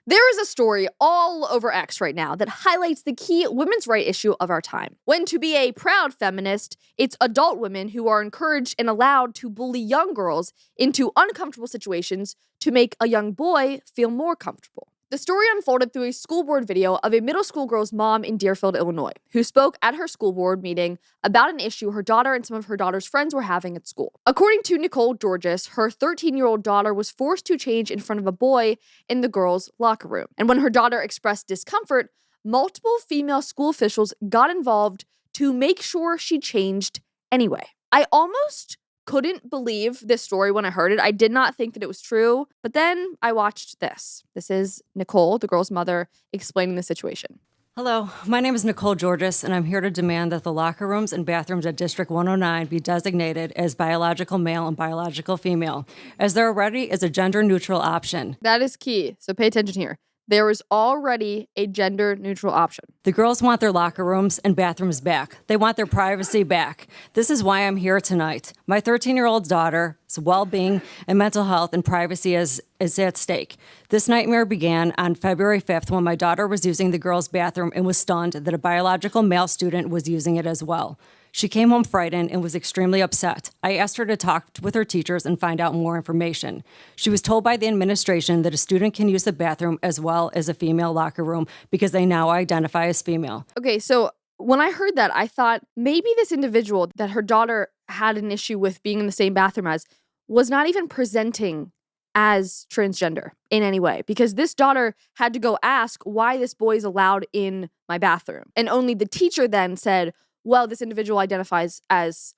There is a story all over X right now that highlights the key women's rights issue of our time. When to be a proud feminist, it's adult women who are encouraged and allowed to bully young girls into uncomfortable situations to make a young boy feel more comfortable. The story unfolded through a school board video of a middle school girl's mom in Deerfield, Illinois, who spoke at her school board meeting about an issue her daughter and some of her daughter's friends were having at school. According to Nicole Georgas, her 13-year-old daughter was forced to change in front of a boy in the girls' locker room. And when her daughter expressed discomfort, multiple female school officials got involved to make sure she changed anyway. I almost couldn't believe this story when I heard it. I did not think that it was true, but then I watched this. This is Nicole, the girl's mother, explaining the situation. Hello, my name is Nicole Georgas, and I'm here to demand that the locker rooms and bathrooms at District 109 be designated as biological male and biological female, as there already is a gender-neutral option. That is key, so pay attention here. There is already a gender-neutral option. The girls want their locker rooms and bathrooms back. They want their privacy back. This is why I'm here tonight. My 13-year-old daughter's well-being and mental health and privacy is at stake. This nightmare began on February 5th when my daughter was using the girls' bathroom and was stunned that a biological male student was using it as well. She came home frightened and was extremely upset. I asked her to talk with her teachers and find out more information. She was told by the administration that a student can use the bathroom as well as a female locker room because they now identify as female. Okay, so when I heard that, I thought maybe this individual that her daughter had an issue with being in the same bathroom as was not even presenting as transgender in any way, because this daughter had to go ask why this boy is allowed in my bathroom. And only the teacher then said, well, this individual identifies as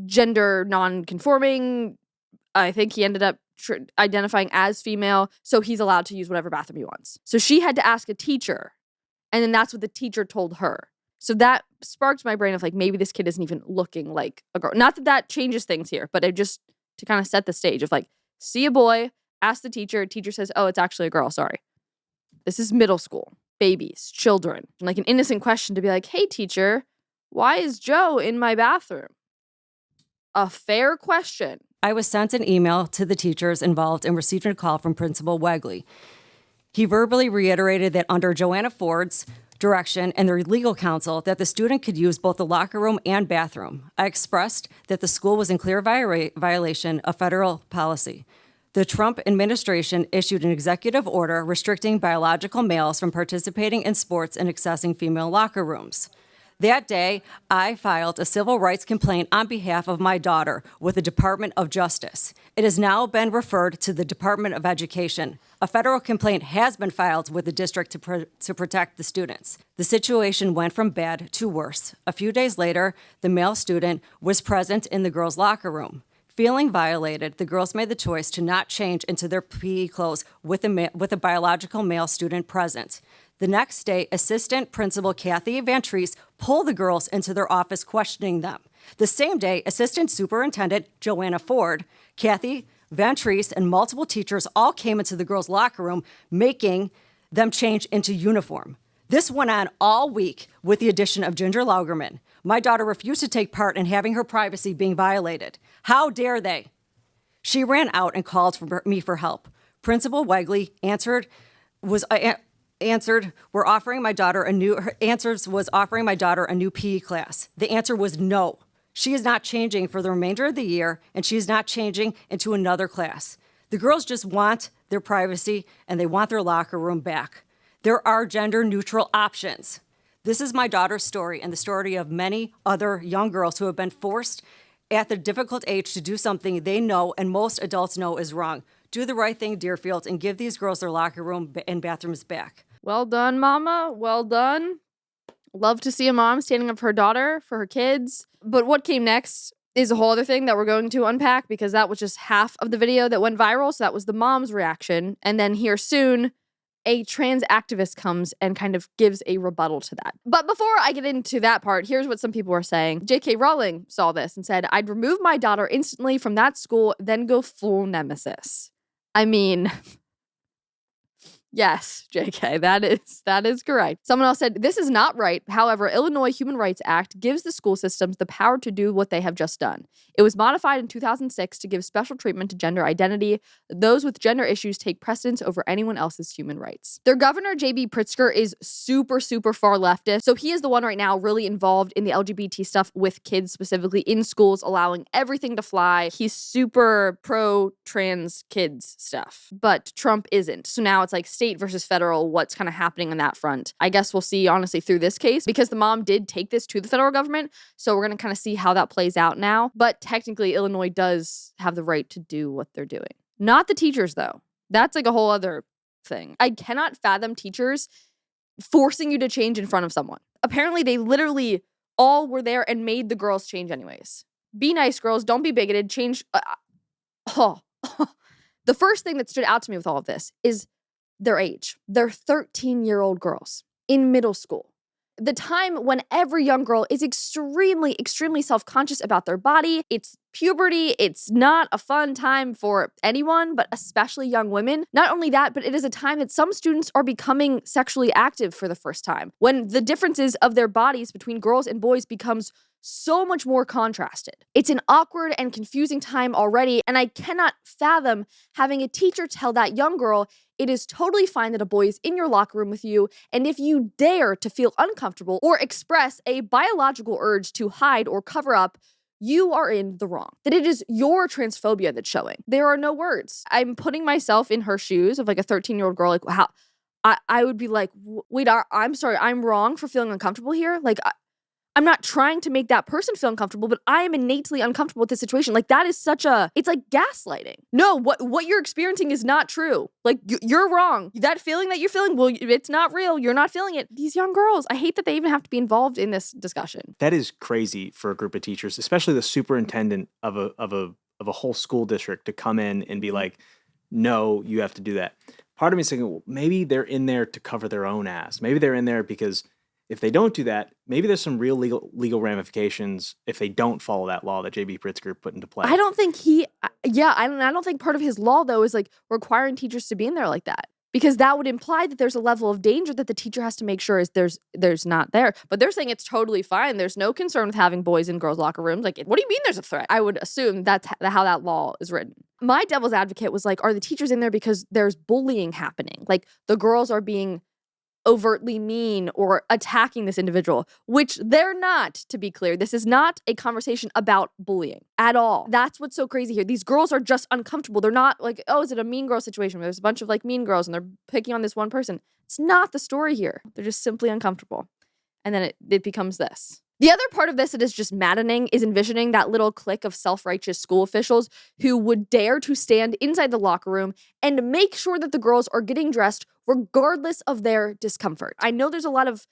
gender non-conforming. I think he ended up identifying as female, so he's allowed to use whatever bathroom he wants. So she had to ask a teacher, and then that's what the teacher told her. So that sparked my brain of like, maybe this kid isn't even looking like a girl. Not that that changes things here, but it just to kind of set the stage of like, see a boy, ask the teacher says, oh, it's actually a girl, sorry. This is middle school, babies, children. Like an innocent question to be like, hey, teacher, why is Joe in my bathroom? A fair question. I was sent an email to the teachers involved and received a call from Principal Wegley. He verbally reiterated that under Joanna Ford's direction and their legal counsel that the student could use both the locker room and bathroom. I expressed that the school was in clear violation of federal policy. The Trump administration issued an executive order restricting biological males from participating in sports and accessing female locker rooms. That day, I filed a civil rights complaint on behalf of my daughter with the Department of Justice. It has now been referred to the Department of Education. A federal complaint has been filed with the district to protect the students. The situation went from bad to worse. A few days later, the male student was present in the girls' locker room. Feeling violated, the girls made the choice to not change into their PE clothes with a biological male student present. The next day, Assistant Principal Kathy Van Treese pulled the girls into their office, questioning them. The same day, Assistant Superintendent Joanna Ford, Kathy Van Treese, and multiple teachers all came into the girls' locker room, making them change into uniform. This went on all week with the addition of Ginger Laugerman. My daughter refused to take part in having her privacy being violated. How dare they? She ran out and called for me for help. Principal Wegley was offering my daughter a new PE class. The answer was no. She is not changing for the remainder of the year, and she is not changing into another class. The girls just want their privacy, and they want their locker room back. There are gender-neutral options. This is my daughter's story and the story of many other young girls who have been forced at the difficult age to do something they know and most adults know is wrong. Do the right thing, Deerfield, and give these girls their locker room and bathrooms back. Well done, Mama. Well done. Love to see a mom standing up for her daughter, for her kids. But what came next is a whole other thing that we're going to unpack, because that was just half of the video that went viral. So that was the mom's reaction. And then here soon, a trans activist comes and kind of gives a rebuttal to that. But before I get into that part, here's what some people are saying. J.K. Rowling saw this and said, I'd remove my daughter instantly from that school, then go full nemesis. I mean, Yes, JK, that is correct. Someone else said, this is not right. However, Illinois Human Rights Act gives the school systems the power to do what they have just done. It was modified in 2006 to give special treatment to gender identity. Those with gender issues take precedence over anyone else's human rights. Their governor, J.B. Pritzker, is super, super far leftist. So he is the one right now really involved in the LGBT stuff with kids, specifically in schools, allowing everything to fly. He's super pro-trans kids stuff, but Trump isn't. So now it's like state versus federal, what's kind of happening on that front. I guess we'll see, honestly, through this case, because the mom did take this to the federal government. So we're going to kind of see how that plays out now. But technically, Illinois does have the right to do what they're doing. Not the teachers, though. That's like a whole other thing. I cannot fathom teachers forcing you to change in front of someone. Apparently, they literally all were there and made the girls change anyways. Be nice, girls. Don't be bigoted. Change. The first thing that stood out to me with all of this is their age. They're 13-year-old girls in middle school. The time when every young girl is extremely, extremely self-conscious about their body. It's puberty. It's not a fun time for anyone, but especially young women. Not only that, but it is a time that some students are becoming sexually active for the first time, when the differences of their bodies between girls and boys becomes so much more contrasted. It's an awkward and confusing time already, and I cannot fathom having a teacher tell that young girl it is totally fine that a boy is in your locker room with you, and if you dare to feel uncomfortable or express a biological urge to hide or cover up, you are in the wrong. That it is your transphobia that's showing. There are no words. I'm putting myself in her shoes of like a 13-year-old girl, like, wow. I would be like, wait, I'm sorry, I'm wrong for feeling uncomfortable here? Like, I'm not trying to make that person feel uncomfortable, but I am innately uncomfortable with this situation. Like, that is it's like gaslighting. No, what you're experiencing is not true. Like, you're wrong. That feeling that you're feeling, well, it's not real. You're not feeling it. These young girls, I hate that they even have to be involved in this discussion. That is crazy for a group of teachers, especially the superintendent of a whole school district, to come in and be like, no, you have to do that. Part of me is thinking, well, maybe they're in there to cover their own ass. Maybe they're in there because if they don't do that, maybe there's some real legal ramifications if they don't follow that law that J.B. Pritzker put into play. I don't think I don't think part of his law, though, is like requiring teachers to be in there like that. Because that would imply that there's a level of danger that the teacher has to make sure is there's not there. But they're saying it's totally fine. There's no concern with having boys in girls' locker rooms. Like, what do you mean there's a threat? I would assume that's how that law is written. My devil's advocate was like, are the teachers in there because there's bullying happening? Like, the girls are being overtly mean or attacking this individual, which they're not, to be clear. This is not a conversation about bullying at all. That's what's so crazy here. These girls are just uncomfortable. They're not like, oh, is it a mean girl situation where there's a bunch of like mean girls and they're picking on this one person? It's not the story here. They're just simply uncomfortable. And then it becomes this. The other part of this that is just maddening is envisioning that little clique of self-righteous school officials who would dare to stand inside the locker room and make sure that the girls are getting dressed regardless of their discomfort. I know there's a lot of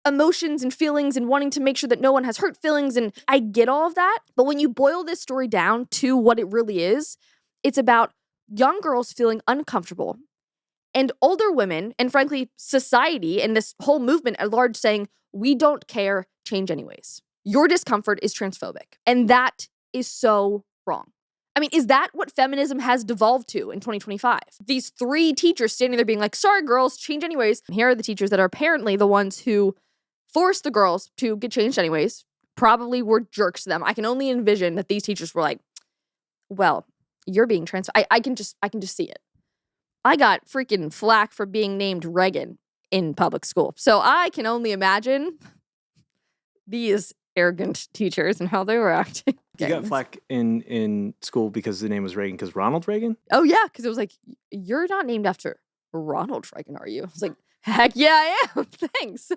emotions and feelings and wanting to make sure that no one has hurt feelings, and I get all of that. But when you boil this story down to what it really is, it's about young girls feeling uncomfortable and older women, and frankly, society and this whole movement at large saying, we don't care, change anyways. Your discomfort is transphobic. And that is so wrong. I mean, is that what feminism has devolved to in 2025? These three teachers standing there being like, sorry, girls, change anyways. And here are the teachers that are apparently the ones who forced the girls to get changed anyways, probably were jerks to them. I can only envision that these teachers were like, well, you're being I can just see it. I got freaking flack for being named Reagan in public school. So I can only imagine these arrogant teachers and how they were acting. You got flack in school because the name was Reagan, because Ronald Reagan? Oh, yeah, because it was like, you're not named after Ronald Reagan, are you? I was like, heck yeah, I am. Thanks.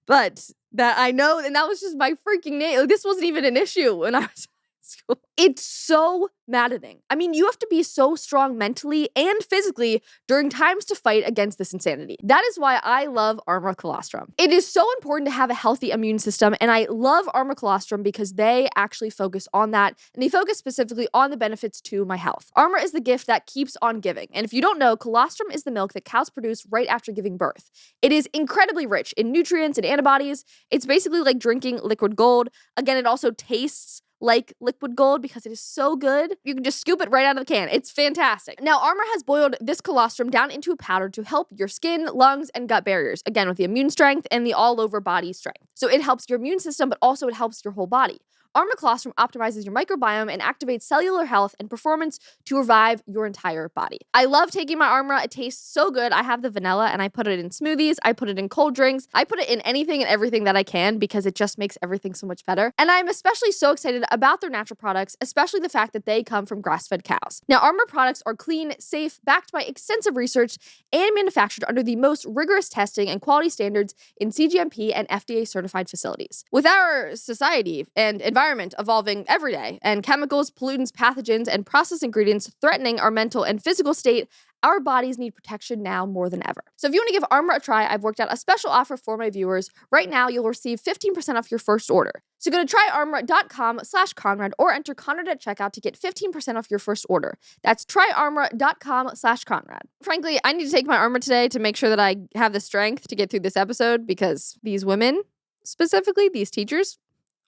But that I know, and that was just my freaking name. Like, this wasn't even an issue when I was in school. It's so maddening. I mean, you have to be so strong mentally and physically during times to fight against this insanity. That is why I love Armor Colostrum. It is so important to have a healthy immune system, and I love Armor Colostrum because they actually focus on that, and they focus specifically on the benefits to my health. Armor is the gift that keeps on giving, and if you don't know, colostrum is the milk that cows produce right after giving birth. It is incredibly rich in nutrients and antibodies. It's basically like drinking liquid gold. Again, it also tastes like liquid gold because it is so good. You can just scoop it right out of the can. It's fantastic. Now, Armor has boiled this colostrum down into a powder to help your skin, lungs, and gut barriers. Again, with the immune strength and the all-over body strength. So it helps your immune system, but also it helps your whole body. Armor Colostrum optimizes your microbiome and activates cellular health and performance to revive your entire body. I love taking my Armor. It tastes so good. I have the vanilla and I put it in smoothies. I put it in cold drinks. I put it in anything and everything that I can because it just makes everything so much better. And I'm especially so excited about their natural products, especially the fact that they come from grass-fed cows. Now, Armor products are clean, safe, backed by extensive research, and manufactured under the most rigorous testing and quality standards in CGMP and FDA-certified facilities. With our society and environment evolving every day, and chemicals, pollutants, pathogens, and processed ingredients threatening our mental and physical state, our bodies need protection now more than ever. So if you want to give Armor a try, I've worked out a special offer for my viewers. Right now, you'll receive 15% off your first order. So go to tryarmor.com/Conrad or enter Conrad at checkout to get 15% off your first order. That's tryarmor.com/Conrad. Frankly, I need to take my Armor today to make sure that I have the strength to get through this episode because these women, specifically these teachers,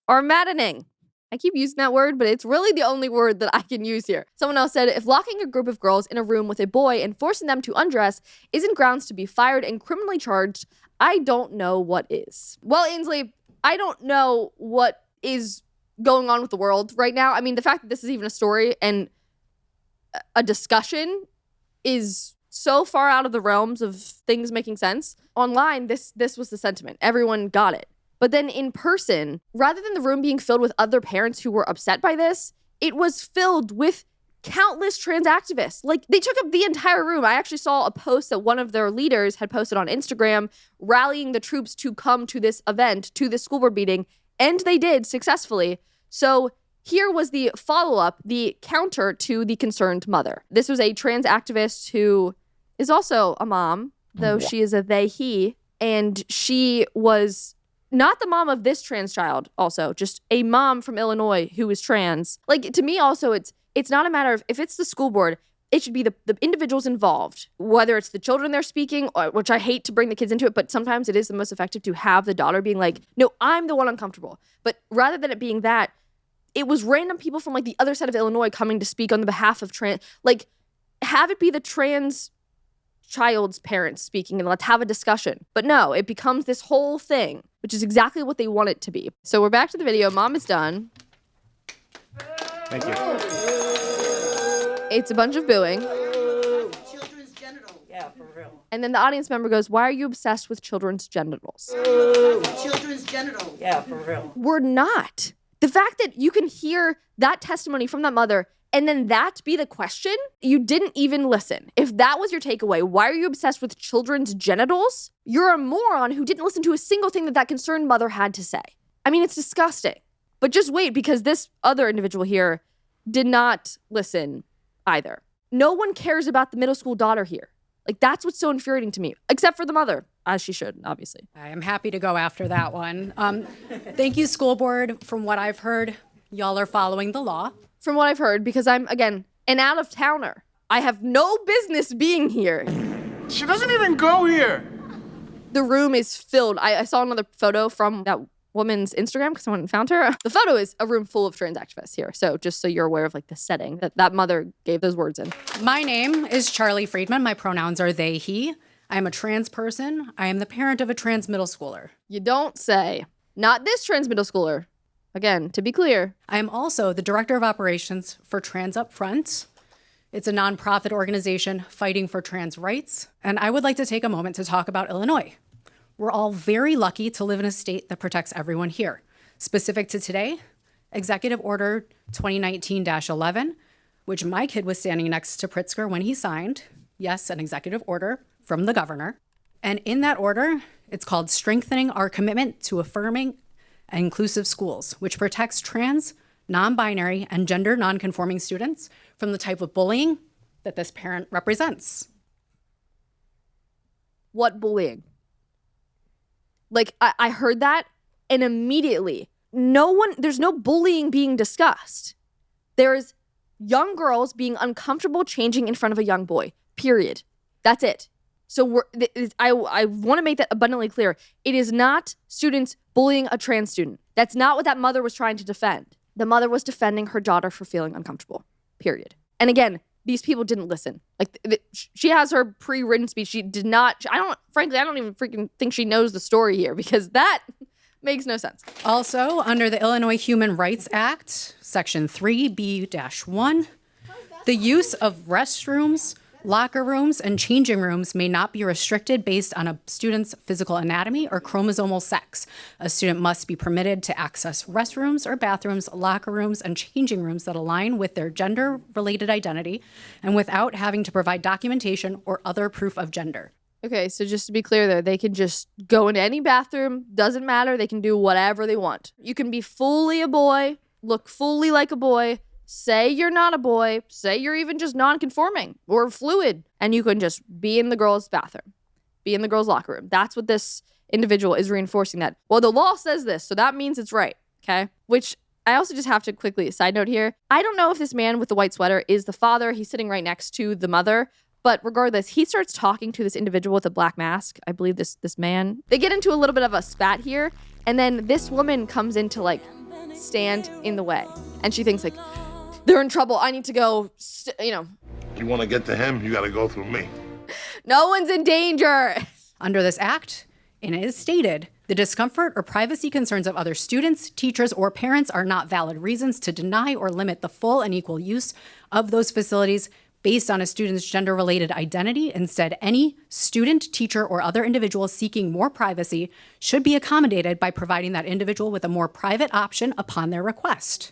are maddening. I keep using that word, but it's really the only word that I can use here. Someone else said, if locking a group of girls in a room with a boy and forcing them to undress isn't grounds to be fired and criminally charged, I don't know what is. Well, Ainsley, I don't know what is going on with the world right now. I mean, the fact that this is even a story and a discussion is so far out of the realms of things making sense. Online, this was the sentiment. Everyone got it. But then in person, rather than the room being filled with other parents who were upset by this, it was filled with countless trans activists. Like, they took up the entire room. I actually saw a post that one of their leaders had posted on Instagram rallying the troops to come to this event, to this school board meeting, and they did successfully. So here was the follow-up, the counter to the concerned mother. This was a trans activist who is also a mom, though she is a they, he, and she was not the mom of this trans child, also, just a mom from Illinois who is trans. Like, to me also, it's not a matter of, if it's the school board, it should be the individuals involved, whether it's the children they're speaking, or, which I hate to bring the kids into it, but sometimes it is the most effective to have the daughter being like, no, I'm the one uncomfortable. But rather than it being that, it was random people from like the other side of Illinois coming to speak on the behalf of trans, like, have it be the trans child's parents speaking and let's have a discussion. But no, it becomes this whole thing, which is exactly what they want it to be. So we're back to the video. Mom is done. Thank you. It's a bunch of booing. Children's genitals. Yeah, for real. And then the audience member goes, why are you obsessed with children's genitals? Children's genitals. Yeah, for real. We're not. The fact that you can hear that testimony from that mother and then that be the question, you didn't even listen. If that was your takeaway, why are you obsessed with children's genitals? You're a moron who didn't listen to a single thing that concerned mother had to say. I mean, it's disgusting. But just wait, because this other individual here did not listen either. No one cares about the middle school daughter here. Like, that's what's so infuriating to me, except for the mother, as she should, obviously. I am happy to go after that one. Thank you, school board. From what I've heard, y'all are following the law. From what I've heard, because I'm, again, an out-of-towner. I have no business being here. She doesn't even go here. The room is filled. I saw another photo from that woman's Instagram because someone found her. The photo is a room full of trans activists here. So just so you're aware of like the setting that mother gave those words in. My name is Charlie Friedman. My pronouns are they, he. I am a trans person. I am the parent of a trans middle schooler. You don't say. Not this trans middle schooler. Again, to be clear. I am also the director of operations for Trans Up Front. It's a nonprofit organization fighting for trans rights. And I would like to take a moment to talk about Illinois. We're all very lucky to live in a state that protects everyone here. Specific to today, Executive Order 2019-11, which my kid was standing next to Pritzker when he signed. Yes, an executive order from the governor. And in that order, it's called Strengthening Our Commitment to Affirming and Inclusive Schools, which protects trans, non-binary, and gender non-conforming students from the type of bullying that this parent represents. What bullying? Like, I heard that, and immediately, there's no bullying being discussed. There's young girls being uncomfortable changing in front of a young boy, period. That's it. So I want to make that abundantly clear. It is not students bullying a trans student. That's not what that mother was trying to defend. The mother was defending her daughter for feeling uncomfortable, period. And again, these people didn't listen. Like, she has her pre-written speech. She did not, I don't even freaking think she knows the story here, because that makes no sense. Also, under the Illinois Human Rights Act, Section 3B-1, the use of restrooms, locker rooms, and changing rooms may not be restricted based on a student's physical anatomy or chromosomal sex. A student must be permitted to access restrooms or bathrooms, locker rooms, and changing rooms that align with their gender-related identity and without having to provide documentation or other proof of gender. Okay, so just to be clear there, they can just go into any bathroom, doesn't matter, they can do whatever they want. You can be fully a boy, look fully like a boy, say you're not a boy, say you're even just non-conforming or fluid, and you can just be in the girls' bathroom, be in the girls' locker room. That's what this individual is reinforcing, that, well, the law says this, so that means it's right, okay? Which I also just have to quickly, side note here, I don't know if this man with the white sweater is the father. He's sitting right next to the mother. But regardless, he starts talking to this individual with a black mask. I believe this man. They get into a little bit of a spat here. And then this woman comes in to like stand in the way. And she thinks like, they're in trouble. I need to go, You want to get to him, you got to go through me. No one's in danger. Under this act, and it is stated, the discomfort or privacy concerns of other students, teachers, or parents are not valid reasons to deny or limit the full and equal use of those facilities based on a student's gender-related identity. Instead, any student, teacher, or other individual seeking more privacy should be accommodated by providing that individual with a more private option upon their request.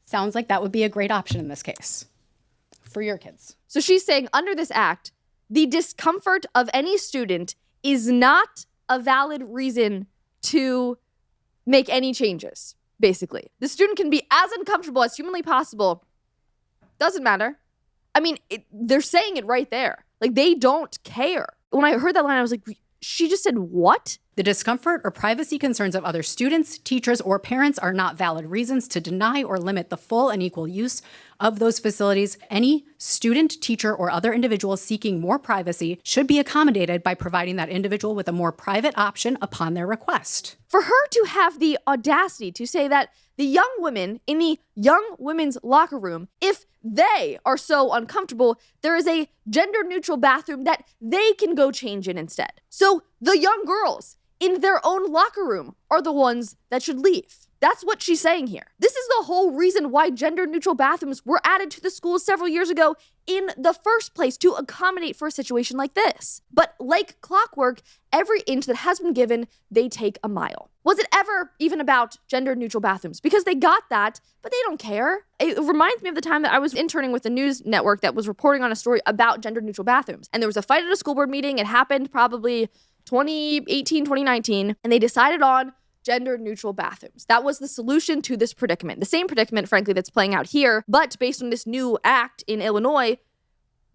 Sounds like that would be a great option in this case for your kids. So she's saying under this act, the discomfort of any student is not a valid reason to make any changes, basically. The student can be as uncomfortable as humanly possible. Doesn't matter. I mean, they're saying it right there. Like, they don't care. When I heard that line, I was like, she just said what? The discomfort or privacy concerns of other students, teachers, or parents are not valid reasons to deny or limit the full and equal use of those facilities. Any student, teacher, or other individual seeking more privacy should be accommodated by providing that individual with a more private option upon their request. For her to have the audacity to say that the young women in the young women's locker room, if they are so uncomfortable, there is a gender-neutral bathroom that they can go change in instead. So the young girls in their own locker room are the ones that should leave. That's what she's saying here. This is the whole reason why gender-neutral bathrooms were added to the schools several years ago in the first place, to accommodate for a situation like this. But like clockwork, every inch that has been given, they take a mile. Was it ever even about gender-neutral bathrooms? Because they got that, but they don't care. It reminds me of the time that I was interning with a news network that was reporting on a story about gender-neutral bathrooms. And there was a fight at a school board meeting. It happened probably 2018, 2019, and they decided on gender-neutral bathrooms. That was the solution to this predicament. The same predicament, frankly, that's playing out here, but based on this new act in Illinois,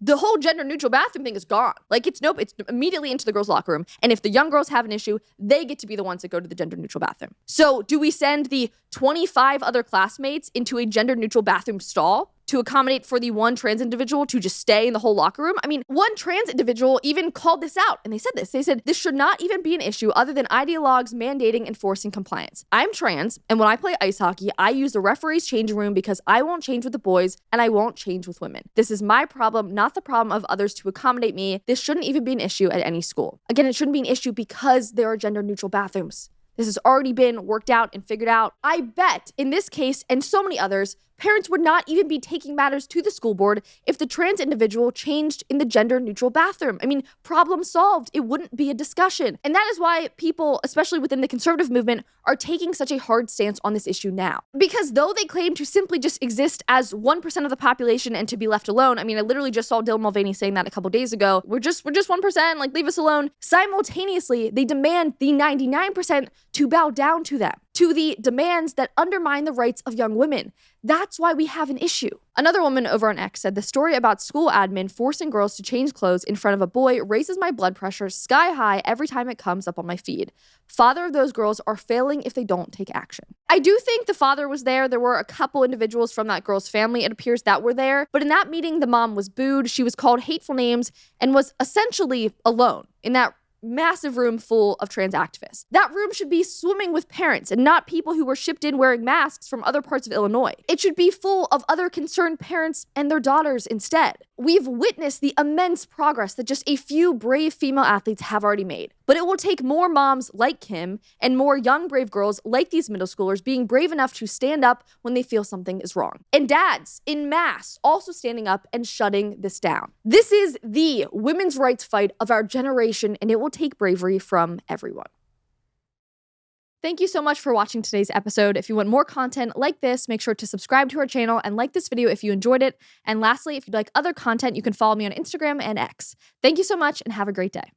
the whole gender-neutral bathroom thing is gone. Like, it's immediately into the girls' locker room. And if the young girls have an issue, they get to be the ones that go to the gender-neutral bathroom. So do we send the 25 other classmates into a gender-neutral bathroom stall to accommodate for the one trans individual to just stay in the whole locker room? I mean, one trans individual even called this out, and they said this. They said, this should not even be an issue other than ideologues mandating and forcing compliance. I'm trans, and when I play ice hockey, I use the referee's changing room because I won't change with the boys, and I won't change with women. This is my problem, not the problem of others to accommodate me. This shouldn't even be an issue at any school. Again, it shouldn't be an issue because there are gender-neutral bathrooms. This has already been worked out and figured out. I bet in this case and so many others, parents would not even be taking matters to the school board if the trans individual changed in the gender-neutral bathroom. I mean, problem solved. It wouldn't be a discussion. And that is why people, especially within the conservative movement, are taking such a hard stance on this issue now. Because though they claim to simply just exist as 1% of the population and to be left alone, I mean, I literally just saw Dylan Mulvaney saying that a couple days ago. We're just 1%, like, leave us alone. Simultaneously, they demand the 99% to bow down to them, to the demands that undermine the rights of young women. That's why we have an issue. Another woman over on X said, the story about school admin forcing girls to change clothes in front of a boy raises my blood pressure sky high every time it comes up on my feed. Father of those girls are failing if they don't take action. I do think the father was there. There were a couple individuals from that girl's family, it appears, that were there. But in that meeting, the mom was booed. She was called hateful names and was essentially alone in that massive room full of trans activists. That room should be swimming with parents and not people who were shipped in wearing masks from other parts of Illinois. It should be full of other concerned parents and their daughters instead. We've witnessed the immense progress that just a few brave female athletes have already made. But it will take more moms like Kim and more young brave girls like these middle schoolers being brave enough to stand up when they feel something is wrong. And dads, en masse, also standing up and shutting this down. This is the women's rights fight of our generation, and it will take bravery from everyone. Thank you so much for watching today's episode. If you want more content like this, make sure to subscribe to our channel and like this video if you enjoyed it. And lastly, if you'd like other content, you can follow me on Instagram and X. Thank you so much and have a great day.